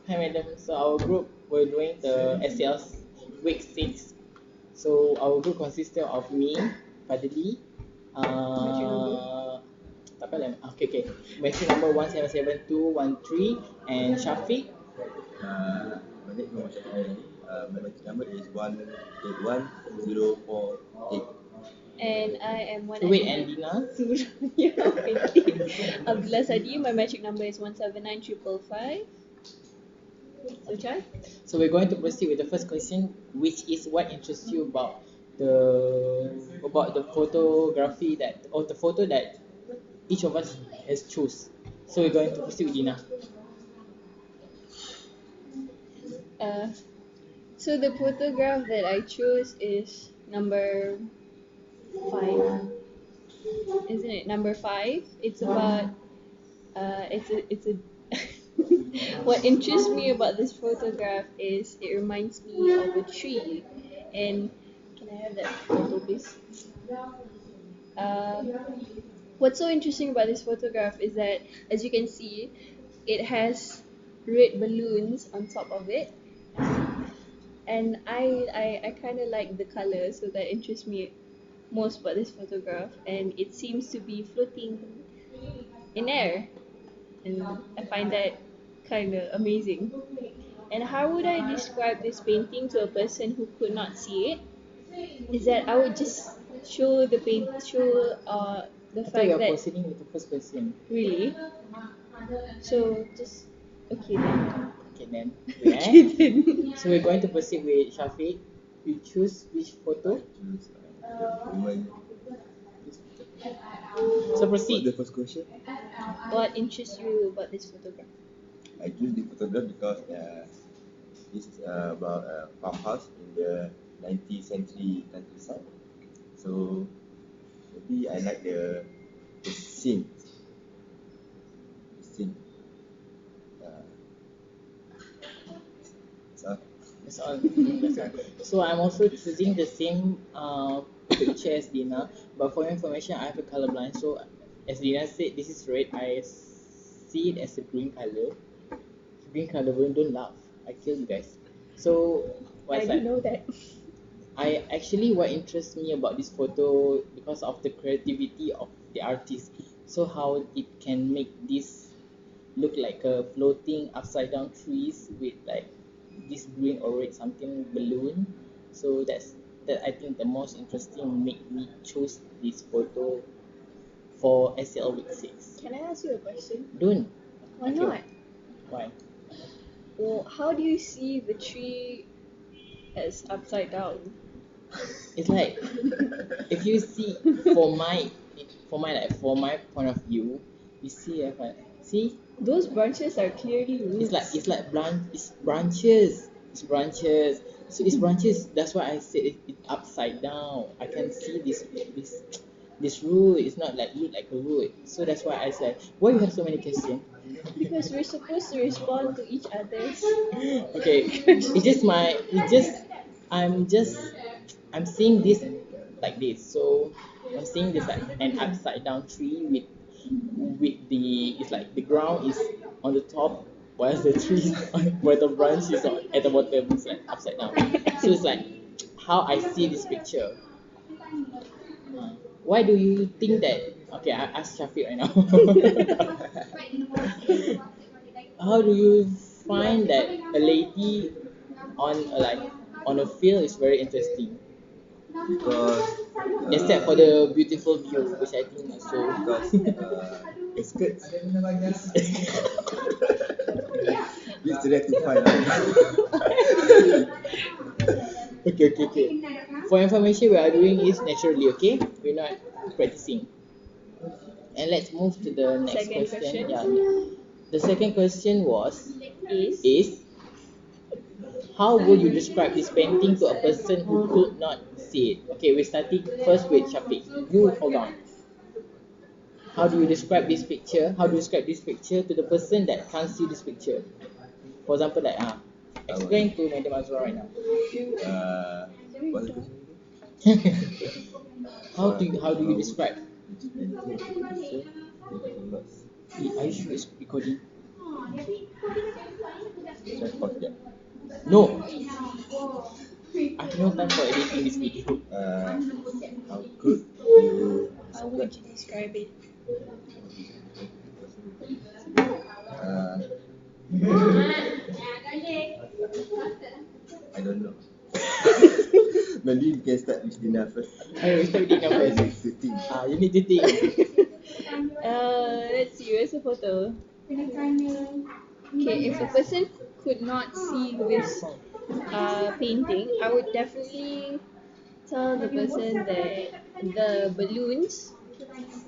Hi, madam. So our group we're doing the SL week 6. So our group consisted of me, Fadli, tak apa lah. Okay. Matching number 177213 and Syafiq. My name is Muhammad Syafiq. My number is 181048. And I am one Wait, and Dina? Abdullah Sadi. My magic number is 179555. So Chai? So we're going to proceed with the first question, which is what interests you about the photography the photo that each of us has choose. So we're going to proceed with Dina. So the photograph that I chose is number 5, isn't it? Number 5. It's about it's a what interests me about this photograph is it reminds me of a tree. And can I have that photo, please? What's so interesting about this photograph is that, as you can see, it has red balloons on top of it, and I kind of like the color, so that interests me most about this photograph. And it seems to be floating in air, and I find that kind of amazing. And how would I describe this painting to a person who could not see it? Is that I would just show the the I thought fact you are that proceeding with the first question. really. So just okay then. Okay then. Okay then. So we're going to proceed with Syafiq. You choose which photo? Choose woman. So What's proceed. the first question? What interests you about this photograph? I choose the photograph because this is about a farmhouse in the 19th century countryside. So maybe I like the scene. The scene. So That's all. So I'm also choosing the same picture as Dina, but for your information, I have a colorblind. So as Dina said, this is red. I see it as a green color. Green color, don't laugh. I kill you guys. So I what's didn't that? know that. I actually what interests me about this photo because of the creativity of the artist. So how it can make this look like a floating upside down trees with like this green or red something balloon. So that I think the most interesting make me choose this photo for SL week 6. Can I ask you a question? Don't. Why Okay. not? Why? Well, how do you see the tree as upside down? It's like if you see for my point of view, you see see Those branches are clearly roots. it's like it's branches. It's branches. So it's branches. That's why I said it upside down. I can see this root. It's not like look like a root. So that's why I said why you have so many questions. Because we're supposed to respond to each other's. Okay, I'm just I'm seeing this like this. So I'm seeing this like an upside down tree with the it's like the ground is on the top whilst the tree where the branch is at the bottom. It's like upside down. So it's like how I see this picture. Why do you think that? Okay, I ask Shafiq right now. How do you find that a lady on a field is very interesting? because Except for the beautiful view, which I think is so. because the skirts. We still have to find out. Okay. For information, we are doing is naturally. Okay, we're not practicing. And let's move to the next Second question. question. Yeah. The second question Is is how would you describe this painting to a person who could not see it? Okay, we're starting first with Shafiq. You hold on. How do you describe this picture? How do you describe this picture to the person that can't see this picture? For example, like explain to Madam Azra right now. What's the question again? How do you describe? Yes. Are you sure it's recording? Try No, I have no time for editing this video. How could you How would you describe it? uh, I don't know. Maybe you can start with Dina first. I will start with the I numbers. need to think. You need to think. Let's see, where's the photo? Okay, if a person could not see this painting, I would definitely tell the person that the balloons,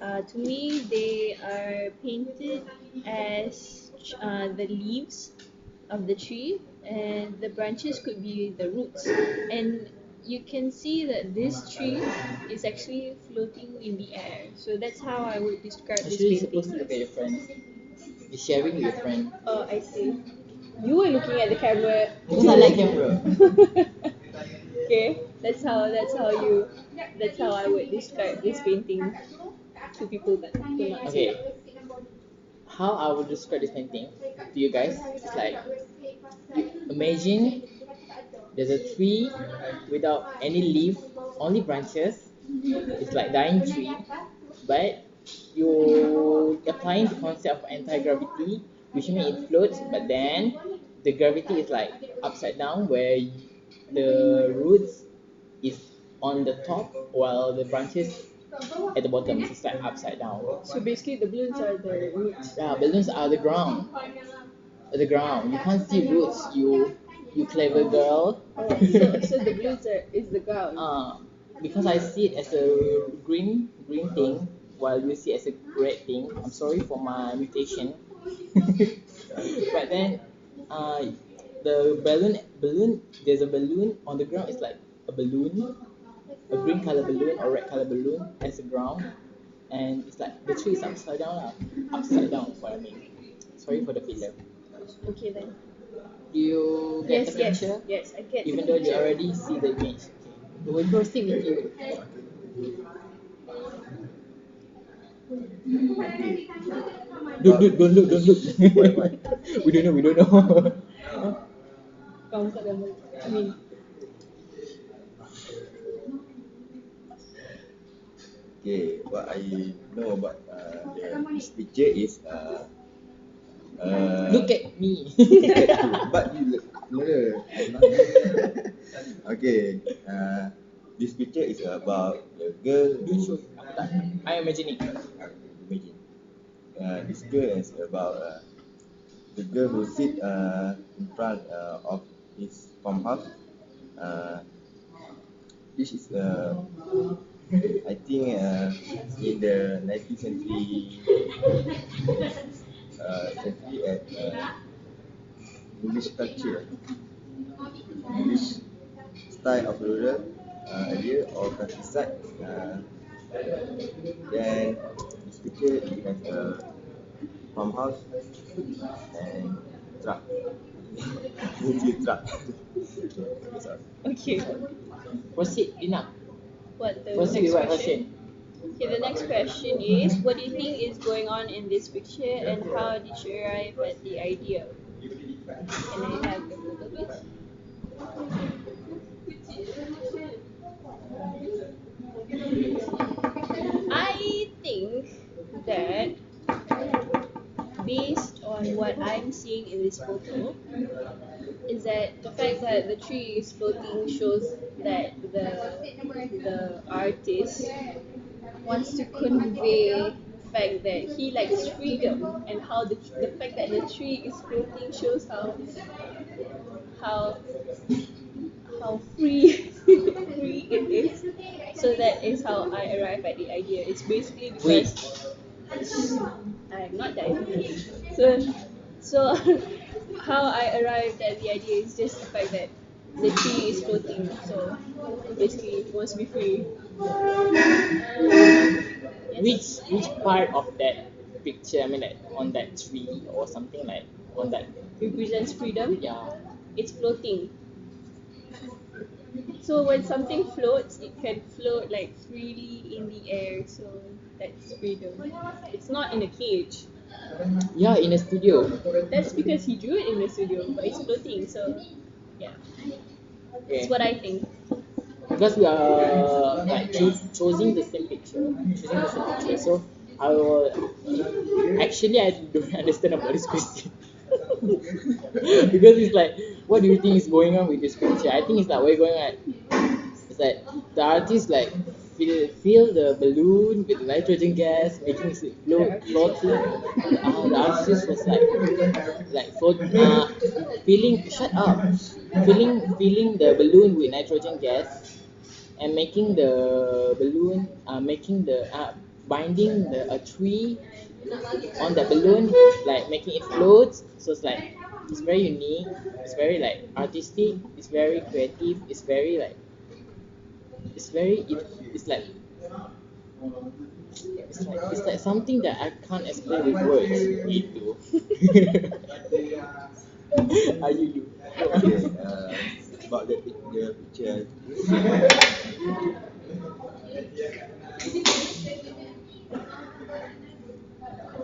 to me, they are painted as the leaves of the tree, and the branches could be the roots. And you can see that this tree is actually floating in the air. So that's how I would describe this Actually, you're supposed to painting. look at your friend. You're sharing with your friend. Oh, I see. You were looking at the camera. Because I like camera. Okay, that's how I would describe this painting to people that could not see. Okay, how I would describe this painting to you guys is like, you imagine there's a tree without any leaf, only branches. It's like dying tree, but you applying the concept of anti-gravity, which means it floats, but then the gravity is like upside down, where the roots is on the top while the branches at the bottom. It's like upside down. So basically, the balloons are the roots. Yeah, balloons are the ground. The ground. You can't see roots. You clever girl. Oh, so the balloons is the ground. Because I see it as a green thing, while you see it as a red thing. I'm sorry for my mutation. But then, uh, the balloon. There's a balloon on the ground. It's like a balloon, a green color balloon or red color balloon as a ground, and it's like the tree is upside down, upside down. What I mean. Sorry for the filler. Okay then. Do you get Yes, the yes, picture? yes. I get. Even the though you picture. already see the image. Okay. We'll proceed with you. Don't look, don't look. Why? We don't know, we don't know. Kau buka gambar. I mean, Okay, what I know about this picture is Look at me. but you look blur. I'm not. Okay, this picture is about the girl You who show. I imagining. imagine. This girl is about the girl who sit in front of his farmhouse. Uh, this is I think in the 19th century century at English culture, English style of rural area or countryside. Then this picture it has a farmhouse and truck. Usually truck. That's all. okay. Proceed, Dina. What the Proceed with next what question? question? Okay, the next question is, what do you think is going on in this picture, and how did you arrive at the idea? Can I have the photo, please? I think that based on what I'm seeing in this photo, is that the fact that the tree is floating shows that the artist wants to convey the fact that he likes freedom, and how the fact that the tree is floating shows how how free free it is. So that is how I arrive at the idea. It's basically Wait. because I'm not dying. So how I arrived at the idea is just the fact that the tree is floating. So basically it wants to be free. Yes. Which part of that picture? I mean, like on that tree or something like on that. Represents freedom. Yeah. It's floating. So when something floats, it can float like freely in the air. So that's freedom. It's not in a cage. Yeah, in a studio. That's because he drew it in the studio, but it's floating. So Yeah, that's Okay. what I think. Because we are like choosing the same picture, choosing the same picture. So I will actually I don't understand about this question because it's like, what do you think is going on with this picture? I think it's like we're going like, it's like the artist like fill the balloon with nitrogen gas, making it floating. The artist was like filling, shut up, filling the balloon with nitrogen gas and making the balloon, making the binding a tree on the balloon, like making it float. So it's like, it's very unique, it's very like artistic, it's very creative, it's very like, it's very it's like, it's like something that I can't explain with words gitu. Are you do? Okay, about the picture,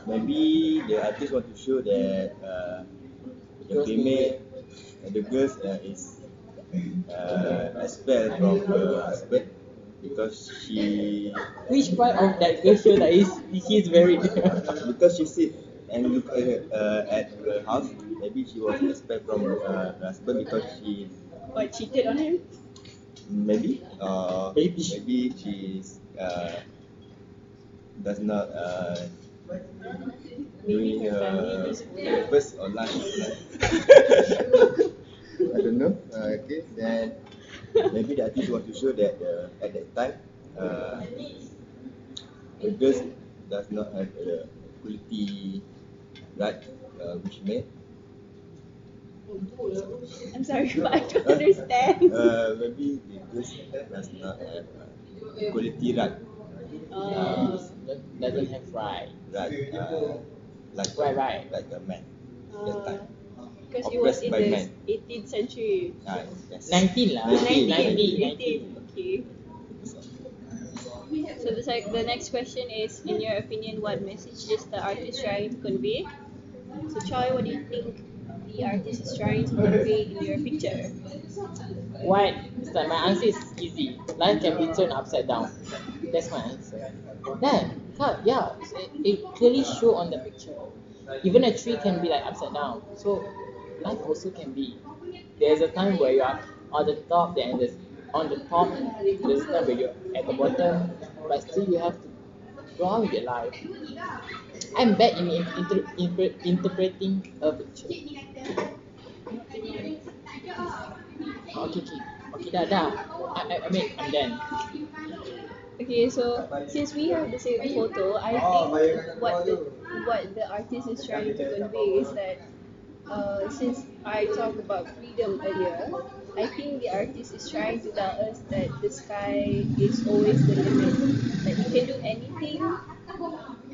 maybe the artist want to show that the female, the girls is expelled from her husband because Which part of that girl show that he's married? because she sit and look at her house. Maybe she was expelled from her husband because she What, cheated on him? maybe Maybe. maybe she does not Maybe doing her family needs breakfast or lunch. I don't know. Okay, then maybe the artist want to show that at that time the girls does not have the equality right which men. I'm sorry, but I don't understand. Maybe the girls does not have equality right. Uh, Doesn't have right. Right, like Right. like a man that time. because it was Oppressed in by the men. 18th century. Yes. 19 lah. 19, 19, okay. So the next question is, in your opinion, what message is the artist trying to convey? So Choi, what do you think the artist is trying to convey in your picture? What? It's like my answer is easy. Life can be turned upside down. That's my answer. Yeah, it clearly show on the picture. Even a tree can be like upside down. So life also can be. There's a time where you are on the top, and there's on the top. There's a time where you're at the bottom, but still you have to go on with your life. I'm bad in interpreting a picture. Okay, dah. I mean, I'm done. Okay, so since we have the same photo, I think what the artist is trying to convey is that since I talked about freedom earlier, I think the artist is trying to tell us that the sky is always the limit. That you can do anything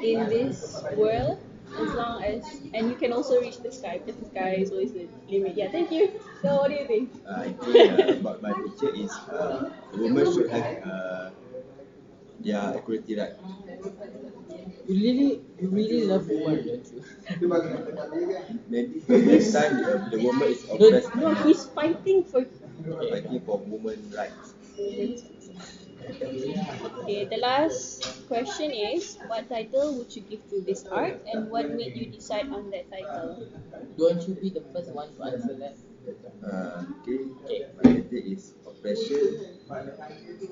in this world as long as, and you can also reach the sky because the sky is always the limit. Yeah, thank you. So what do you think? I think about my picture is the woman should have their equality right. You really love women, don't you? Maybe this time the woman is No, oppressed No, by men, he's fighting for. fighting for women rights. Okay, the last question is, what title would you give to this art and what made you decide on that title? Don't you be the first one to answer that? Okay, Okay. my title is oppression,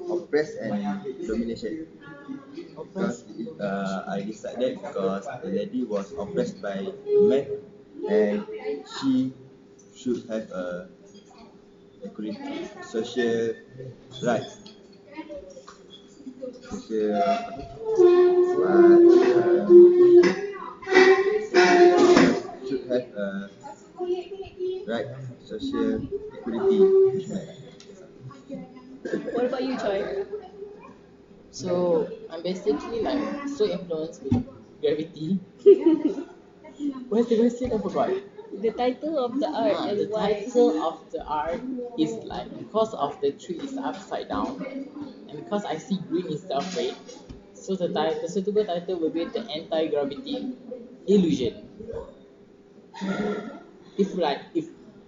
oppress and domination. Because I decided because the lady was oppressed by men and she should have a equality, social rights, social should have a right social equality. What about you, Choi? So I'm basically like so influenced with gravity. What's the question? I forgot. The title of the art The and why? title of the art is like, because of the tree is upside down, and because I see green instead of red. So the suitable title will be the anti-gravity illusion. If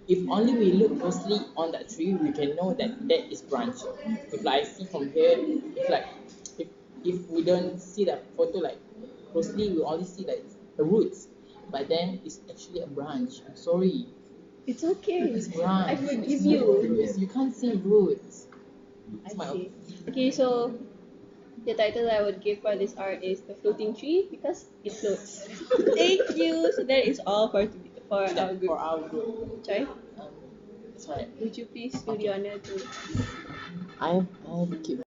if only we look closely on that tree, we can know that that is branch. If like I see from here, if like if if we don't see the photo like closely, we only see like the roots. But then it's actually a branch. I'm sorry, It's okay. it's I branch. forgive It's not you. roots. You can't see roots. I It's my see. Okay, so the title I would give for this art is The Floating Tree because it floats. Thank you. So that is all for our that for group. our group. Sorry? That's right. Would you please do the Okay. honor to I keep